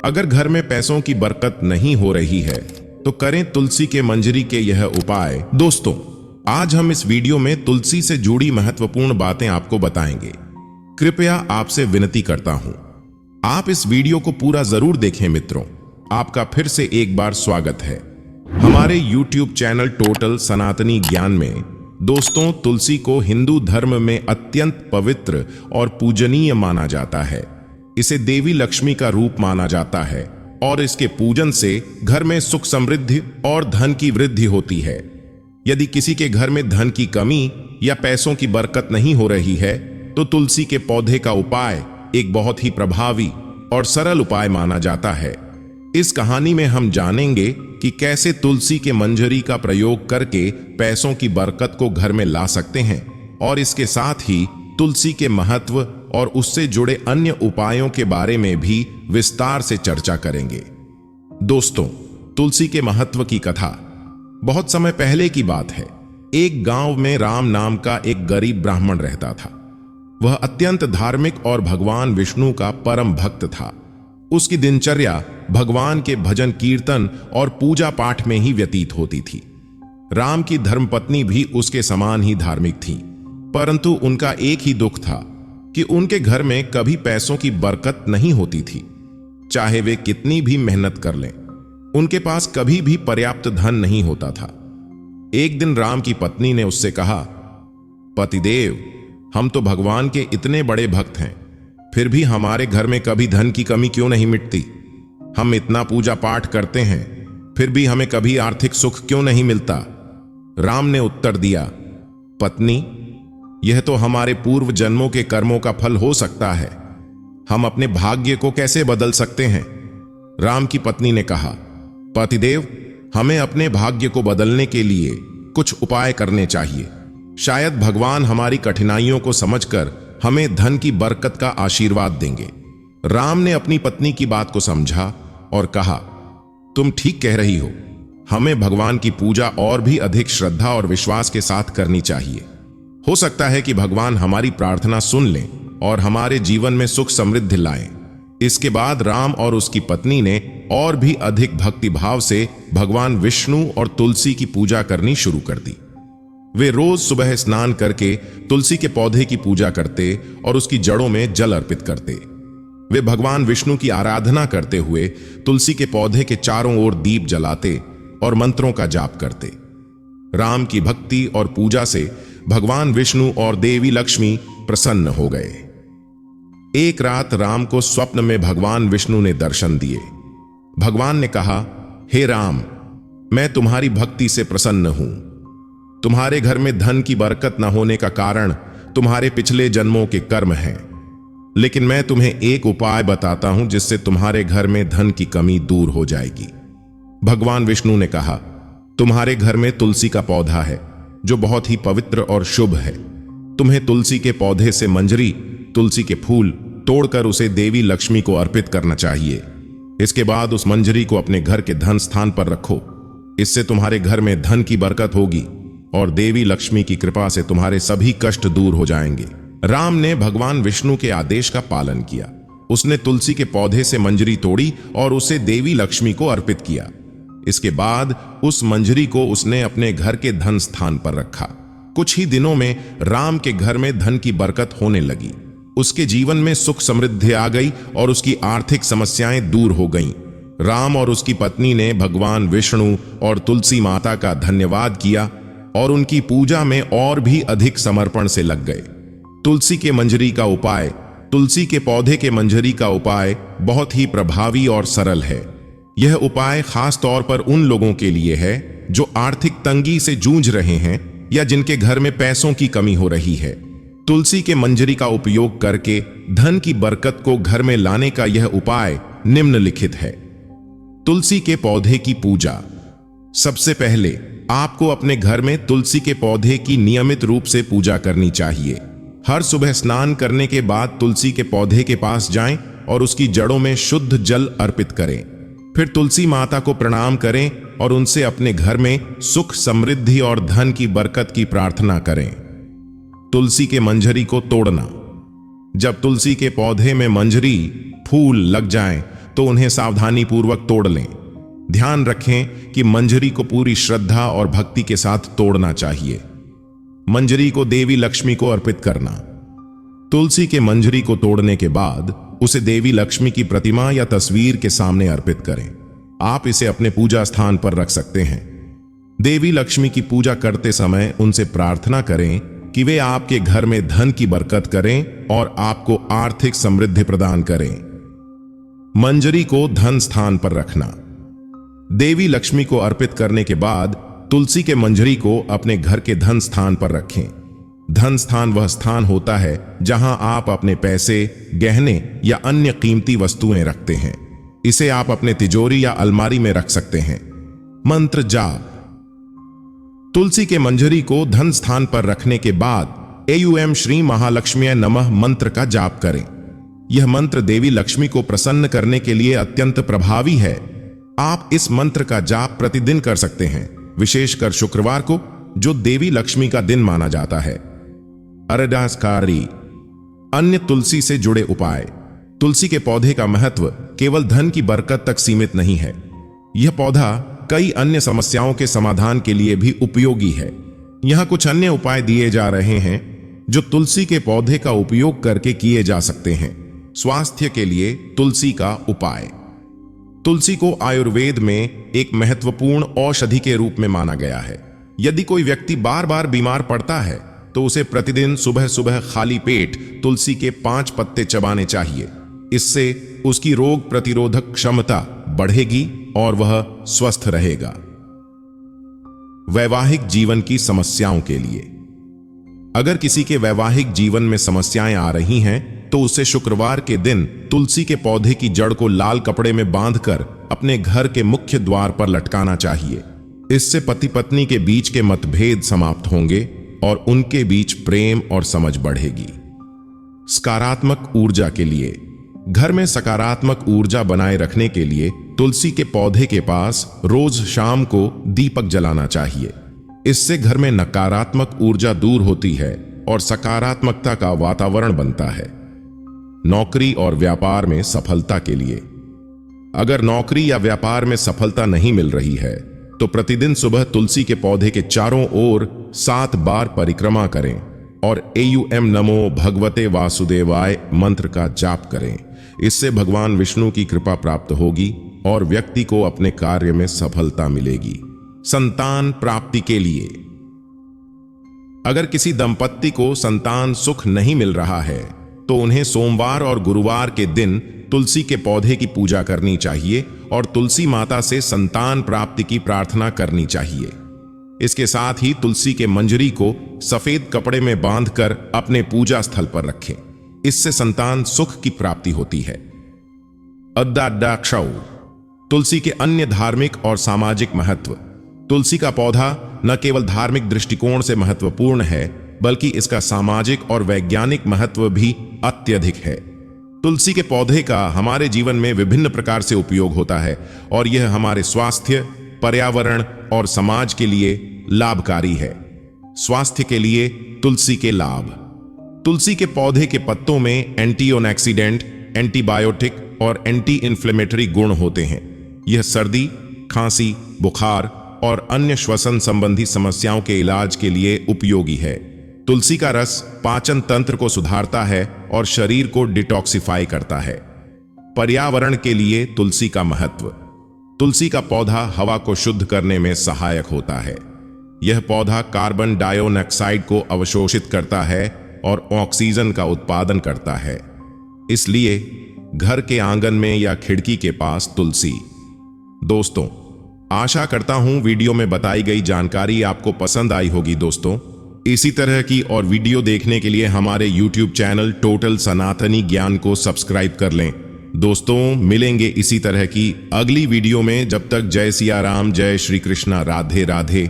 अगर घर में पैसों की बरकत नहीं हो रही है तो करें तुलसी के मंजरी के यह उपाय। दोस्तों, आज हम इस वीडियो में तुलसी से जुड़ी महत्वपूर्ण बातें आपको बताएंगे। कृपया आपसे विनती करता हूं, आप इस वीडियो को पूरा जरूर देखें। मित्रों, आपका फिर से एक बार स्वागत है हमारे YouTube चैनल टोटल सनातनी ज्ञान में। दोस्तों, तुलसी को हिंदू धर्म में अत्यंत पवित्र और पूजनीय माना जाता है। इसे देवी लक्ष्मी का रूप माना जाता है और इसके पूजन से घर में सुख समृद्धि और धन की वृद्धि होती है। यदि किसी के घर में धन की कमी या पैसों की बरकत नहीं हो रही है तो तुलसी के पौधे का उपाय एक बहुत ही प्रभावी और सरल उपाय माना जाता है। इस कहानी में हम जानेंगे कि कैसे तुलसी के मंजरी का प्रयोग करके पैसों की बरकत को घर में ला सकते हैं, और इसके साथ ही तुलसी के महत्व और उससे जुड़े अन्य उपायों के बारे में भी विस्तार से चर्चा करेंगे। दोस्तों, तुलसी के महत्व की कथा बहुत समय पहले की बात है। एक गांव में राम नाम का एक गरीब ब्राह्मण रहता था। वह अत्यंत धार्मिक और भगवान विष्णु का परम भक्त था। उसकी दिनचर्या भगवान के भजन कीर्तन और पूजा पाठ में ही व्यतीत होती थी। राम की धर्मपत्नी भी उसके समान ही धार्मिक थी, परंतु उनका एक ही दुख था कि उनके घर में कभी पैसों की बरकत नहीं होती थी। चाहे वे कितनी भी मेहनत कर लें, उनके पास कभी भी पर्याप्त धन नहीं होता था। एक दिन राम की पत्नी ने उससे कहा, पतिदेव, हम तो भगवान के इतने बड़े भक्त हैं, फिर भी हमारे घर में कभी धन की कमी क्यों नहीं मिटती? हम इतना पूजा पाठ करते हैं, फिर भी हमें कभी आर्थिक सुख क्यों नहीं मिलता? राम ने उत्तर दिया, पत्नी, यह तो हमारे पूर्व जन्मों के कर्मों का फल हो सकता है। हम अपने भाग्य को कैसे बदल सकते हैं? राम की पत्नी ने कहा, पतिदेव, हमें अपने भाग्य को बदलने के लिए कुछ उपाय करने चाहिए। शायद भगवान हमारी कठिनाइयों को समझकर हमें धन की बरकत का आशीर्वाद देंगे। राम ने अपनी पत्नी की बात को समझा और कहा, तुम ठीक कह रही हो। हमें भगवान की पूजा और भी अधिक श्रद्धा और विश्वास के साथ करनी चाहिए। हो सकता है कि भगवान हमारी प्रार्थना सुन लें और हमारे जीवन में सुख समृद्धि लाएं। इसके बाद राम और उसकी पत्नी ने और भी अधिक भक्ति भाव से भगवान विष्णु और तुलसी की पूजा करनी शुरू कर दी। वे रोज सुबह स्नान करके तुलसी के पौधे की पूजा करते और उसकी जड़ों में जल अर्पित करते। वे भगवान विष्णु की आराधना करते हुए तुलसी के पौधे के चारों ओर दीप जलाते और मंत्रों का जाप करते। राम की भक्ति और पूजा से भगवान विष्णु और देवी लक्ष्मी प्रसन्न हो गए। एक रात राम को स्वप्न में भगवान विष्णु ने दर्शन दिए। भगवान ने कहा, हे राम, मैं तुम्हारी भक्ति से प्रसन्न हूं। तुम्हारे घर में धन की बरकत न होने का कारण तुम्हारे पिछले जन्मों के कर्म हैं, लेकिन मैं तुम्हें एक उपाय बताता हूं जिससे तुम्हारे घर में धन की कमी दूर हो जाएगी। भगवान विष्णु ने कहा, तुम्हारे घर में तुलसी का पौधा है जो बहुत ही पवित्र और शुभ है। तुम्हें तुलसी के पौधे से मंजरी, तुलसी के फूल तोड़कर उसे देवी लक्ष्मी को अर्पित करना चाहिए। इसके बाद उस मंजरी को अपने घर के धन स्थान पर रखो। इससे तुम्हारे घर में धन की बरकत होगी और देवी लक्ष्मी की कृपा से तुम्हारे सभी कष्ट दूर हो जाएंगे। राम ने भगवान विष्णु के आदेश का पालन किया। उसने तुलसी के पौधे से मंजरी तोड़ी और उसे देवी लक्ष्मी को अर्पित किया। इसके बाद उस मंजरी को उसने अपने घर के धन स्थान पर रखा। कुछ ही दिनों में राम के घर में धन की बरकत होने लगी। उसके जीवन में सुख समृद्धि आ गई और उसकी आर्थिक समस्याएं दूर हो गईं। राम और उसकी पत्नी ने भगवान विष्णु और तुलसी माता का धन्यवाद किया और उनकी पूजा में और भी अधिक समर्पण से लग गए। तुलसी के मंजरी का उपाय, तुलसी के पौधे के मंजरी का उपाय बहुत ही प्रभावी और सरल है। यह उपाय खास तौर पर उन लोगों के लिए है जो आर्थिक तंगी से जूझ रहे हैं या जिनके घर में पैसों की कमी हो रही है। तुलसी के मंजरी का उपयोग करके धन की बरकत को घर में लाने का यह उपाय निम्नलिखित है। तुलसी के पौधे की पूजा। सबसे पहले आपको अपने घर में तुलसी के पौधे की नियमित रूप से पूजा करनी चाहिए। हर सुबह स्नान करने के बाद तुलसी के पौधे के पास जाएं और उसकी जड़ों में शुद्ध जल अर्पित करें। फिर तुलसी माता को प्रणाम करें और उनसे अपने घर में सुख समृद्धि और धन की बरकत की प्रार्थना करें। तुलसी के मंजरी को तोड़ना। जब तुलसी के पौधे में मंजरी, फूल लग जाएं, तो उन्हें सावधानी पूर्वक तोड़ लें। ध्यान रखें कि मंजरी को पूरी श्रद्धा और भक्ति के साथ तोड़ना चाहिए। मंजरी को देवी लक्ष्मी को अर्पित करना। तुलसी के मंजरी को तोड़ने के बाद उसे देवी लक्ष्मी की प्रतिमा या तस्वीर के सामने अर्पित करें। आप इसे अपने पूजा स्थान पर रख सकते हैं। देवी लक्ष्मी की पूजा करते समय उनसे प्रार्थना करें कि वे आपके घर में धन की बरकत करें और आपको आर्थिक समृद्धि प्रदान करें। मंजरी को धन स्थान पर रखना। देवी लक्ष्मी को अर्पित करने के बाद तुलसी के मंजरी को अपने घर के धन स्थान पर रखें। धन स्थान वह स्थान होता है जहां आप अपने पैसे, गहने या अन्य कीमती वस्तुएं रखते हैं। इसे आप अपने तिजोरी या अलमारी में रख सकते हैं। मंत्र जाप। तुलसी के मंजरी को धन स्थान पर रखने के बाद एयूएम श्री महालक्ष्मी नमः मंत्र का जाप करें। यह मंत्र देवी लक्ष्मी को प्रसन्न करने के लिए अत्यंत प्रभावी है। आप इस मंत्र का जाप प्रतिदिन कर सकते हैं, विशेषकर शुक्रवार को, जो देवी लक्ष्मी का दिन माना जाता है। अरडासकारी। अन्य तुलसी से जुड़े उपाय। तुलसी के पौधे का महत्व केवल धन की बरकत तक सीमित नहीं है। यह पौधा कई अन्य समस्याओं के समाधान के लिए भी उपयोगी है। यहां कुछ अन्य उपाय दिए जा रहे हैं जो तुलसी के पौधे का उपयोग करके किए जा सकते हैं। स्वास्थ्य के लिए तुलसी का उपाय। तुलसी को आयुर्वेद में एक महत्वपूर्ण औषधि के रूप में माना गया है। यदि कोई व्यक्ति बार बार बीमार पड़ता है तो उसे प्रतिदिन सुबह सुबह खाली पेट तुलसी के 5 पत्ते चबाने चाहिए। इससे उसकी रोग प्रतिरोधक क्षमता बढ़ेगी और वह स्वस्थ रहेगा। वैवाहिक जीवन की समस्याओं के लिए। अगर किसी के वैवाहिक जीवन में समस्याएं आ रही हैं तो उसे शुक्रवार के दिन तुलसी के पौधे की जड़ को लाल कपड़े में बांधकर अपने घर के मुख्य द्वार पर लटकाना चाहिए। इससे पति पत्नी के बीच के मतभेद समाप्त होंगे और उनके बीच प्रेम और समझ बढ़ेगी। सकारात्मक ऊर्जा के लिए। घर में सकारात्मक ऊर्जा बनाए रखने के लिए तुलसी के पौधे के पास रोज शाम को दीपक जलाना चाहिए। इससे घर में नकारात्मक ऊर्जा दूर होती है और सकारात्मकता का वातावरण बनता है। नौकरी और व्यापार में सफलता के लिए। अगर नौकरी या व्यापार में सफलता नहीं मिल रही है तो प्रतिदिन सुबह तुलसी के पौधे के चारों ओर 7 बार परिक्रमा करें और एयूएम नमो भगवते वासुदेवाय मंत्र का जाप करें। इससे भगवान विष्णु की कृपा प्राप्त होगी और व्यक्ति को अपने कार्य में सफलता मिलेगी। संतान प्राप्ति के लिए। अगर किसी दंपत्ति को संतान सुख नहीं मिल रहा है तो उन्हें सोमवार और गुरुवार के दिन तुलसी के पौधे की पूजा करनी चाहिए और तुलसी माता से संतान प्राप्ति की प्रार्थना करनी चाहिए। इसके साथ ही तुलसी के मंजरी को सफेद कपड़े में बांधकर अपने पूजा स्थल पर रखें। इससे संतान सुख की प्राप्ति होती है। अद्दाक्षौ। तुलसी के अन्य धार्मिक और सामाजिक महत्व। तुलसी का पौधा न केवल धार्मिक दृष्टिकोण से महत्वपूर्ण है बल्कि इसका सामाजिक और वैज्ञानिक महत्व भी अत्यधिक है। तुलसी के पौधे का हमारे जीवन में विभिन्न प्रकार से उपयोग होता है और यह हमारे स्वास्थ्य, पर्यावरण और समाज के लिए लाभकारी है। स्वास्थ्य के लिए तुलसी के लाभ। तुलसी के पौधे के पत्तों में एंटीऑक्सीडेंट, एंटीबायोटिक और एंटी इन्फ्लेमेटरी गुण होते हैं। यह सर्दी, खांसी, बुखार और अन्य श्वसन संबंधी समस्याओं के इलाज के लिए उपयोगी है। तुलसी का रस पाचन तंत्र को सुधारता है और शरीर को डिटॉक्सिफाई करता है। पर्यावरण के लिए तुलसी का महत्व। तुलसी का पौधा हवा को शुद्ध करने में सहायक होता है। यह पौधा कार्बन डाइऑक्साइड को अवशोषित करता है और ऑक्सीजन का उत्पादन करता है। इसलिए घर के आंगन में या खिड़की के पास तुलसी। दोस्तों, आशा करता हूं वीडियो में बताई गई जानकारी आपको पसंद आई होगी। दोस्तों, इसी तरह की और वीडियो देखने के लिए हमारे YouTube चैनल टोटल सनातनी ज्ञान को सब्सक्राइब कर लें। दोस्तों, मिलेंगे इसी तरह की अगली वीडियो में। जब तक जय सिया राम, जय श्री कृष्णा, राधे राधे।